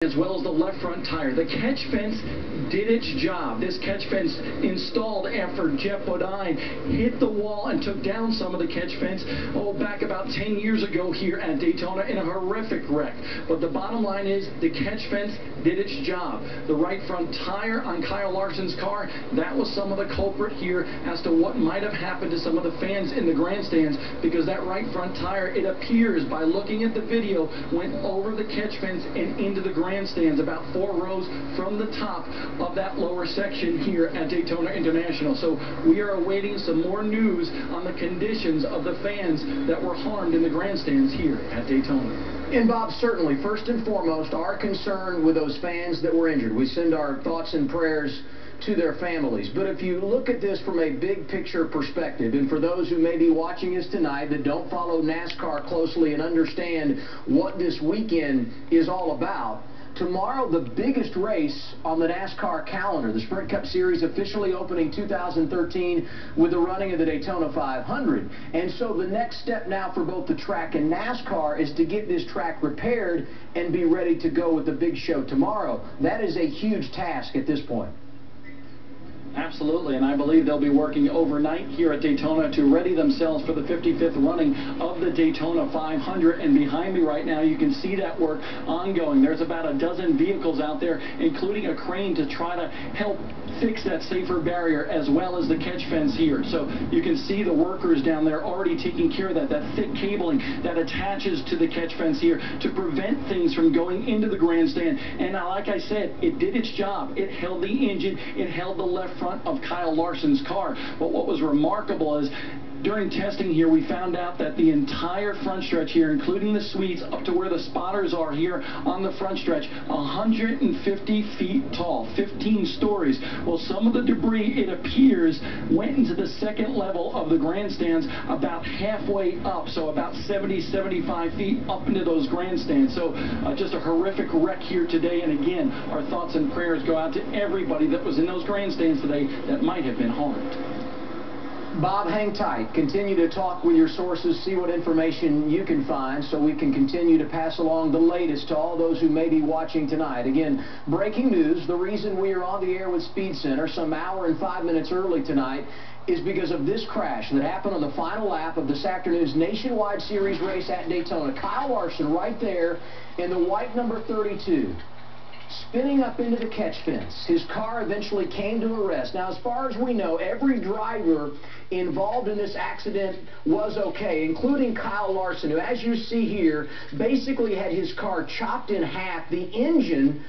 as well as the left front tire. The catch fence did its job. This catch fence installed after Jeff Bodine hit the wall and took down some of the catch fence back about 10 years ago here at Daytona in a horrific wreck. But the bottom line is the catch fence did its job. The right front tire on Kyle Larson's car, that was some of the culprit here as to what might have happened to some of the fans in the grandstands, because that right front tire, it appears by looking at the video, went over the catch fence and into the grandstands about 4 rows from the top of that lower section here at Daytona International. So we are awaiting some more news on the conditions of the fans that were harmed in the grandstands here at Daytona. And Bob, certainly, first and foremost, our concern with those fans that were injured. We send our thoughts and prayers to their families. But if you look at this from a big picture perspective, and for those who may be watching us tonight that don't follow NASCAR closely and understand what this weekend is all about, tomorrow, the biggest race on the NASCAR calendar, the Sprint Cup Series officially opening 2013 with the running of the Daytona 500. And so the next step now for both the track and NASCAR is to get this track repaired and be ready to go with the big show tomorrow. That is a huge task at this point. Absolutely, and I believe they'll be working overnight here at Daytona to ready themselves for the 55th running of the Daytona 500. And behind me right now, you can see that work ongoing. There's about a dozen vehicles out there, including a crane to try to help fix that safer barrier, as well as the catch fence here. So you can see the workers down there already taking care of that thick cabling that attaches to the catch fence here to prevent things from going into the grandstand. And like I said, it did its job. It held the engine, it held the left front of Kyle Larson's car. But what was remarkable is during testing here, we found out that the entire front stretch here, including the suites up to where the spotters are here on the front stretch, 150 feet tall, 15 stories. Well, some of the debris, it appears, went into the second level of the grandstands about halfway up, so about 70, 75 feet up into those grandstands. So just a horrific wreck here today. And again, our thoughts and prayers go out to everybody that was in those grandstands today that might have been harmed. Bob, hang tight. Continue to talk with your sources, see what information you can find so we can continue to pass along the latest to all those who may be watching tonight. Again, breaking news, the reason we are on the air with Speed Center some hour and 5 minutes early tonight is because of this crash that happened on the final lap of this afternoon's Nationwide Series race at Daytona. Kyle Larson right there in the white number 32. Spinning up into the catch fence. His car eventually came to a rest. Now, as far as we know, every driver involved in this accident was okay, including Kyle Larson, who, as you see here, basically had his car chopped in half. The engine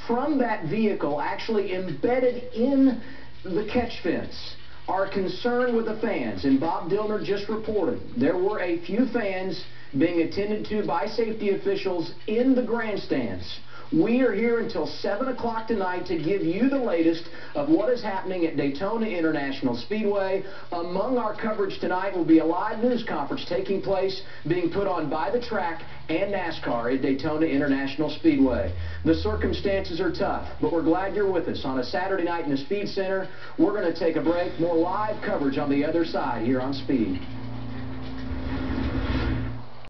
from that vehicle actually embedded in the catch fence. Our concern with the fans, and Bob Dillner just reported, there were a few fans being attended to by safety officials in the grandstands. We are here until 7 o'clock tonight to give you the latest of what is happening at Daytona International Speedway. Among our coverage tonight will be a live news conference taking place, being put on by the track and NASCAR at Daytona International Speedway. The circumstances are tough, but we're glad you're with us on a Saturday night in the Speed Center. We're going to take a break. More live coverage on the other side here on Speed.